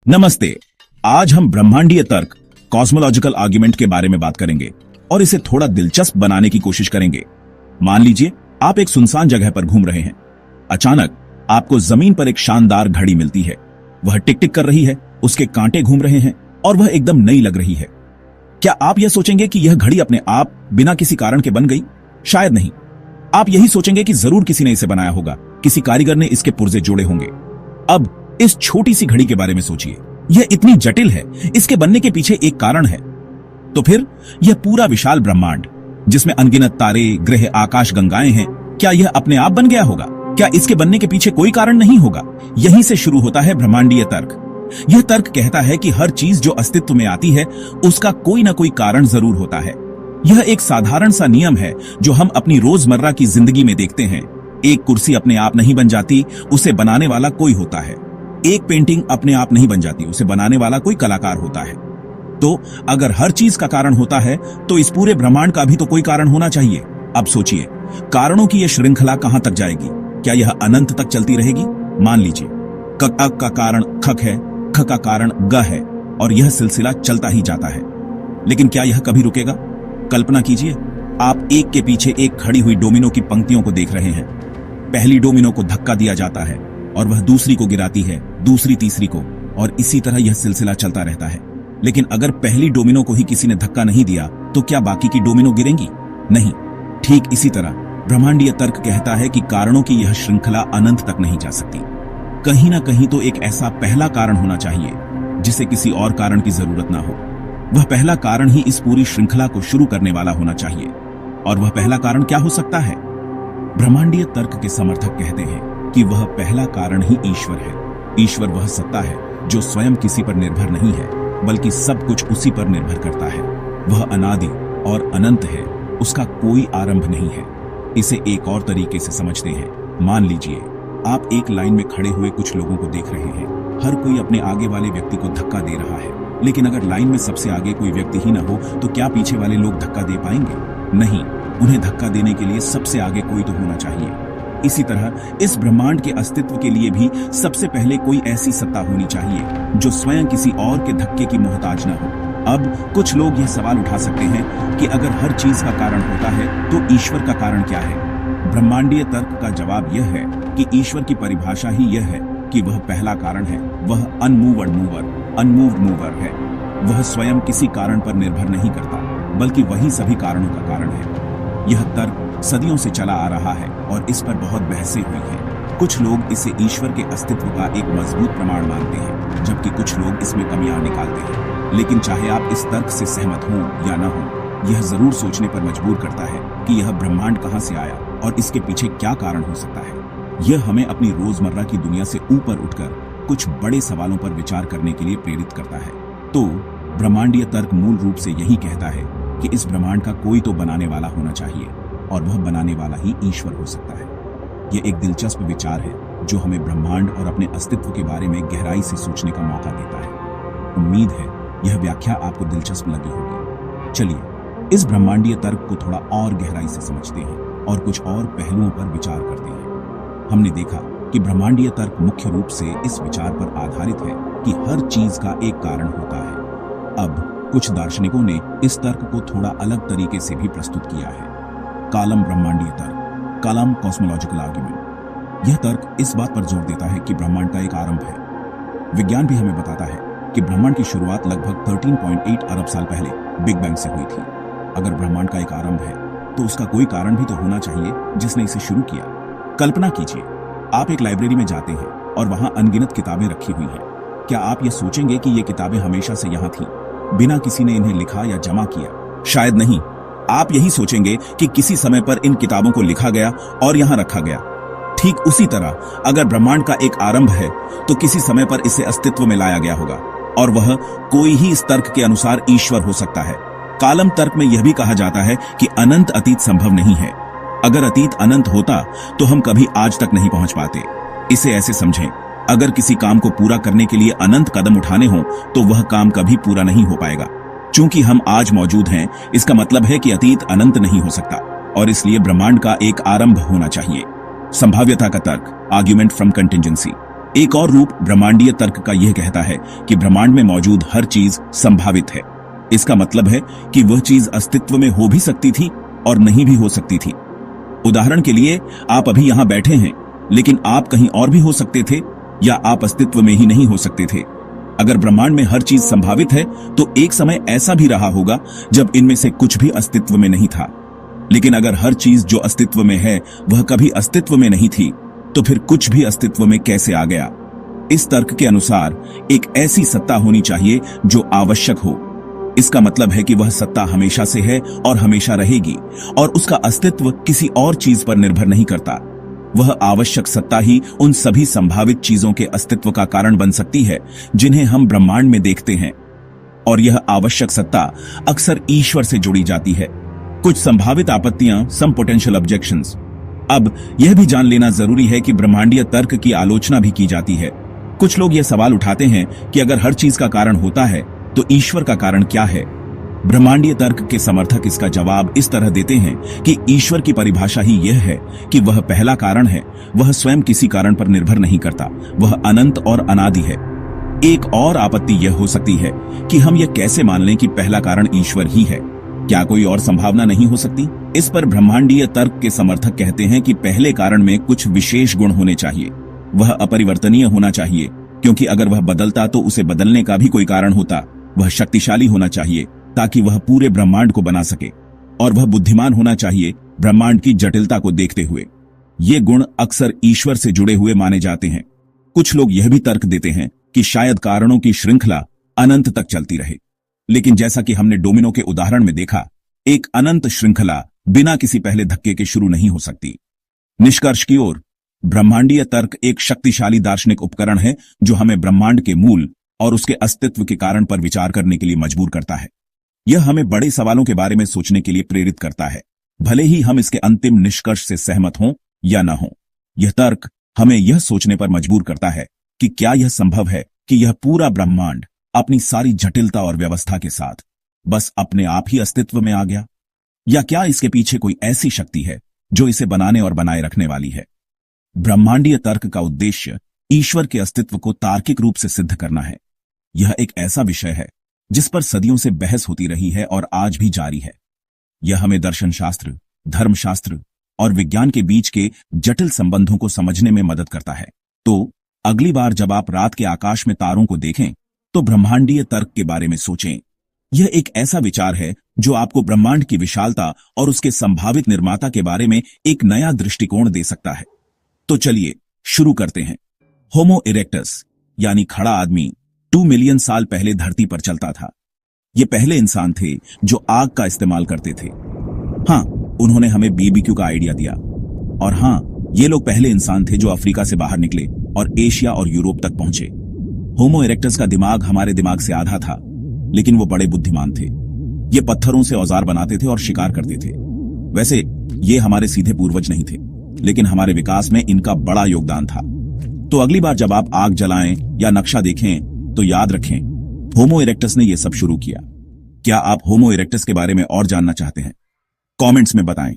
नमस्ते। आज हम ब्रह्मांडीय तर्क कॉस्मोलॉजिकल आर्ग्यूमेंट के बारे में बात करेंगे और इसे थोड़ा दिलचस्प बनाने की कोशिश करेंगे। मान लीजिए आप एक सुनसान जगह पर घूम रहे हैं। अचानक आपको जमीन पर एक शानदार घड़ी मिलती है। वह टिक टिक कर रही है, उसके कांटे घूम रहे हैं और वह एकदम नई लग रही है। क्या आप यह सोचेंगे कि यह घड़ी अपने आप बिना किसी कारण के बन गई? शायद नहीं। आप यही सोचेंगे कि जरूर किसी ने इसे बनाया होगा, किसी कारीगर ने इसके पुर्जे जोड़े होंगे। अब इस छोटी सी घड़ी के बारे में सोचिए। यह इतनी जटिल है, इसके बनने के पीछे एक कारण है। तो फिर यह पूरा विशाल ब्रह्मांड जिसमें अनगिनत तारे, ग्रह, आकाश गंगाएं हैं, क्या यह अपने आप बन गया होगा? क्या इसके बनने के पीछे कोई कारण नहीं होगा? यहीं से शुरू होता है ब्रह्मांडीय तर्क। यह तर्क कहता है कि हर चीज जो अस्तित्व में आती है उसका कोई ना कोई कारण जरूर होता है। यह एक साधारण सा नियम है जो हम अपनी रोजमर्रा की जिंदगी में देखते हैं। एक कुर्सी अपने आप नहीं बन जाती, उसे बनाने वाला कोई होता है। एक पेंटिंग अपने आप नहीं बन जाती, उसे बनाने वाला कोई कलाकार होता है। तो अगर हर चीज का कारण होता है तो इस पूरे ब्रह्मांड का भी तो कोई कारण होना चाहिए। अब सोचिए, कारणों की यह श्रृंखला कहां तक जाएगी? क्या यह अनंत तक चलती रहेगी? मान लीजिए क का कारण खक है, ख का कारण ग है और यह सिलसिला चलता ही जाता है। लेकिन क्या यह कभी रुकेगा? कल्पना कीजिए, आप एक के पीछे एक खड़ी हुई डोमिनो की पंक्तियों को देख रहे हैं। पहली डोमिनो को धक्का दिया जाता है और वह दूसरी को गिराती है, दूसरी तीसरी को, और इसी तरह यह सिलसिला चलता रहता है। लेकिन अगर पहली डोमिनो को ही किसी ने धक्का नहीं दिया तो क्या बाकी की डोमिनो गिरेंगी? नहीं। ठीक इसी तरह ब्रह्मांडीय तर्क कहता है कि कारणों की यह श्रृंखला अनंत तक नहीं जा सकती। कहीं ना कहीं तो एक ऐसा पहला कारण होना चाहिए जिसे किसी और कारण की जरूरत ना हो। वह पहला कारण ही इस पूरी श्रृंखला को शुरू करने वाला होना चाहिए। और वह पहला कारण क्या हो सकता है? ब्रह्मांडीय तर्क के समर्थक कहते हैं कि वह पहला कारण ही ईश्वर है। ईश्वर वह सत्ता है जो स्वयं किसी पर निर्भर नहीं है, बल्कि सब कुछ उसी पर निर्भर करता है। वह अनादि और अनंत है, उसका कोई आरंभ नहीं है। इसे एक और तरीके से समझते हैं। मान लीजिए आप एक लाइन में खड़े हुए कुछ लोगों को देख रहे हैं। हर कोई अपने आगे वाले व्यक्ति को धक्का दे रहा है। लेकिन अगर लाइन में सबसे आगे कोई व्यक्ति ही न हो तो क्या पीछे वाले लोग धक्का दे पाएंगे? नहीं। उन्हें धक्का देने के लिए सबसे आगे कोई तो होना चाहिए। इसी तरह इस ब्रह्मांड के अस्तित्व के लिए भी सबसे पहले कोई ऐसी सत्ता होनी चाहिए जो स्वयं किसी और के धक्के की मोहताज न हो। अब कुछ लोग यह सवाल उठा सकते हैं कि अगर हर चीज का कारण होता है तो ईश्वर का कारण क्या है? ब्रह्मांडीय तर्क का जवाब यह है कि ईश्वर की परिभाषा ही यह है कि वह पहला कारण है। वह अनमूव्ड मूवर है। वह स्वयं किसी कारण पर निर्भर नहीं करता, बल्कि वही सभी कारणों का कारण है। यह तर्क सदियों से चला आ रहा है और इस पर बहुत बहसें हुई हैं। कुछ लोग इसे ईश्वर के अस्तित्व का एक मजबूत प्रमाण मानते हैं, जबकि कुछ लोग इसमें कमियां निकालते हैं। लेकिन चाहे आप इस तर्क से सहमत हों या न हों, यह जरूर सोचने पर मजबूर करता है कि यह ब्रह्मांड कहां से आया और इसके पीछे क्या कारण हो सकता है। यह हमें अपनी रोजमर्रा की दुनिया से ऊपर उठकर कुछ बड़े सवालों पर विचार करने के लिए प्रेरित करता है। तो ब्रह्मांडीय तर्क मूल रूप से यही कहता है कि इस ब्रह्मांड का कोई तो बनाने वाला होना चाहिए और वह बनाने वाला ही ईश्वर हो सकता है। यह एक दिलचस्प विचार है जो हमें ब्रह्मांड और अपने अस्तित्व के बारे में गहराई से सोचने का मौका देता है। उम्मीद है यह व्याख्या आपको दिलचस्प लगी होगी। चलिए इस ब्रह्मांडीय तर्क को थोड़ा और गहराई से समझते हैं और कुछ और पहलुओं पर विचार करते हैं। हमने देखा कि ब्रह्मांडीय तर्क मुख्य रूप से इस विचार पर आधारित है कि हर चीज का एक कारण होता है। अब कुछ दार्शनिकों ने इस तर्क को थोड़ा अलग तरीके से भी प्रस्तुत किया है। कालम ब्रह्मांडीय तर्क, कालम कॉस्मोलॉजिकल आर्ग्यूमेंट। यह तर्क इस बात पर जोर देता है कि ब्रह्मांड का एक आरंभ है। विज्ञान भी हमें बताता है कि ब्रह्मांड की शुरुआत लगभग 13.8 अरब साल पहले बिग बैंग से हुई थी। अगर ब्रह्मांड का एक आरंभ है तो उसका कोई कारण भी तो होना चाहिए जिसने इसे शुरू किया। कल्पना कीजिए, आप एक लाइब्रेरी में जाते हैं और वहां अनगिनत किताबें रखी हुई हैं। क्या आप यह सोचेंगे कि ये किताबें हमेशा से यहां थीं, बिना किसी ने इन्हें लिखा या जमा किया? शायद नहीं। आप यही सोचेंगे कि किसी समय पर इन किताबों को लिखा गया और यहां रखा गया। ठीक उसी तरह अगर ब्रह्मांड का एक आरंभ है तो किसी समय पर इसे अस्तित्व में लाया गया होगा और वह कोई ही इस तर्क के अनुसार ईश्वर हो सकता है। कालम तर्क में यह भी कहा जाता है कि अनंत अतीत संभव नहीं है। अगर अतीत अनंत होता तो हम कभी आज तक नहीं पहुंच पाते। इसे ऐसे समझें, अगर किसी काम को पूरा करने के लिए अनंत कदम उठाने हों तो वह काम कभी पूरा नहीं हो पाएगा। चूंकि हम आज मौजूद हैं, इसका मतलब है कि अतीत अनंत नहीं हो सकता और इसलिए ब्रह्मांड का एक आरंभ होना चाहिए। संभाव्यता का तर्क, आर्ग्यूमेंट फ्रॉम कंटिजेंसी। एक और रूप ब्रह्मांडीय तर्क का यह कहता है कि ब्रह्मांड में मौजूद हर चीज संभावित है। इसका मतलब है कि वह चीज अस्तित्व में हो भी सकती थी और नहीं भी हो सकती थी। उदाहरण के लिए, आप अभी यहां बैठे हैं, लेकिन आप कहीं और भी हो सकते थे, या आप अस्तित्व में ही नहीं हो सकते थे। अगर ब्रह्मांड में हर चीज संभावित है, तो एक समय ऐसा भी रहा होगा जब इनमें से कुछ भी अस्तित्व में नहीं था। लेकिन अगर हर चीज जो अस्तित्व में है वह कभी अस्तित्व में नहीं थी, तो फिर कुछ भी अस्तित्व में कैसे आ गया? इस तर्क के अनुसार एक ऐसी सत्ता होनी चाहिए जो आवश्यक हो। इसका मतलब है कि वह सत्ता हमेशा से है और हमेशा रहेगी, और उसका अस्तित्व किसी और चीज पर निर्भर नहीं करता। वह आवश्यक सत्ता ही उन सभी संभावित चीजों के अस्तित्व का कारण बन सकती है जिन्हें हम ब्रह्मांड में देखते हैं। और यह आवश्यक सत्ता अक्सर ईश्वर से जुड़ी जाती है। कुछ संभावित आपत्तियां, सम पोटेंशियल ऑब्जेक्शंस। अब यह भी जान लेना जरूरी है कि ब्रह्मांडीय तर्क की आलोचना भी की जाती है। कुछ लोग यह सवाल उठाते हैं कि अगर हर चीज का कारण होता है तो ईश्वर का कारण क्या है? ब्रह्मांडीय तर्क के समर्थक इसका जवाब इस तरह देते हैं कि ईश्वर की परिभाषा ही यह है कि वह पहला कारण है। वह स्वयं किसी कारण पर निर्भर नहीं करता, वह अनंत और अनादि है। एक और आपत्ति यह हो सकती है कि हम यह कैसे मान लें कि पहला कारण ईश्वर ही है? क्या कोई और संभावना नहीं हो सकती? इस पर ब्रह्मांडीय तर्क के समर्थक कहते हैं कि पहले कारण में कुछ विशेष गुण होने चाहिए। वह अपरिवर्तनीय होना चाहिए, क्योंकि अगर वह बदलता तो उसे बदलने का भी कोई कारण होता। वह शक्तिशाली होना चाहिए ताकि वह पूरे ब्रह्मांड को बना सके, और वह बुद्धिमान होना चाहिए ब्रह्मांड की जटिलता को देखते हुए। ये गुण अक्सर ईश्वर से जुड़े हुए माने जाते हैं। कुछ लोग यह भी तर्क देते हैं कि शायद कारणों की श्रृंखला अनंत तक चलती रहे, लेकिन जैसा कि हमने डोमिनो के उदाहरण में देखा, एक अनंत श्रृंखला बिना किसी पहले धक्के के शुरू नहीं हो सकती। निष्कर्ष की ओर, ब्रह्मांडीय तर्क एक शक्तिशाली दार्शनिक उपकरण है जो हमें ब्रह्मांड के मूल और उसके अस्तित्व के कारण पर विचार करने के लिए मजबूर करता है। यह हमें बड़े सवालों के बारे में सोचने के लिए प्रेरित करता है, भले ही हम इसके अंतिम निष्कर्ष से सहमत हों या न हों। यह तर्क हमें यह सोचने पर मजबूर करता है कि क्या यह संभव है कि यह पूरा ब्रह्मांड अपनी सारी जटिलता और व्यवस्था के साथ बस अपने आप ही अस्तित्व में आ गया, या क्या इसके पीछे कोई ऐसी शक्ति है जो इसे बनाने और बनाए रखने वाली है? ब्रह्मांडीय तर्क का उद्देश्य ईश्वर के अस्तित्व को तार्किक रूप से सिद्ध करना है। यह एक ऐसा विषय है जिस पर सदियों से बहस होती रही है और आज भी जारी है। यह हमें दर्शनशास्त्र, धर्मशास्त्र और विज्ञान के बीच के जटिल संबंधों को समझने में मदद करता है। तो अगली बार जब आप रात के आकाश में तारों को देखें, तो ब्रह्मांडीय तर्क के बारे में सोचें। यह एक ऐसा विचार है जो आपको ब्रह्मांड की विशालता और उसके संभावित निर्माता के बारे में एक नया दृष्टिकोण दे सकता है। तो चलिए शुरू करते हैं। होमो इरेक्टस यानी खड़ा आदमी 2 मिलियन साल पहले धरती पर चलता था। ये पहले इंसान थे जो आग का इस्तेमाल करते थे। हाँ, उन्होंने हमें बीबीक्यू का आइडिया दिया। और हाँ, ये लोग पहले इंसान थे जो अफ्रीका से बाहर निकले और एशिया और यूरोप तक पहुंचे। होमो इरेक्टस का दिमाग हमारे दिमाग से आधा था, लेकिन वो बड़े बुद्धिमान थे। ये पत्थरों से औजार बनाते थे और शिकार करते थे। वैसे ये हमारे सीधे पूर्वज नहीं थे, लेकिन हमारे विकास में इनका बड़ा योगदान था। तो अगली बार जब आप आग जलाएं या नक्शा देखें, तो याद रखें, होमो इरेक्टस ने यह सब शुरू किया। क्या आप होमो इरेक्टस के बारे में और जानना चाहते हैं? कमेंट्स में बताएं।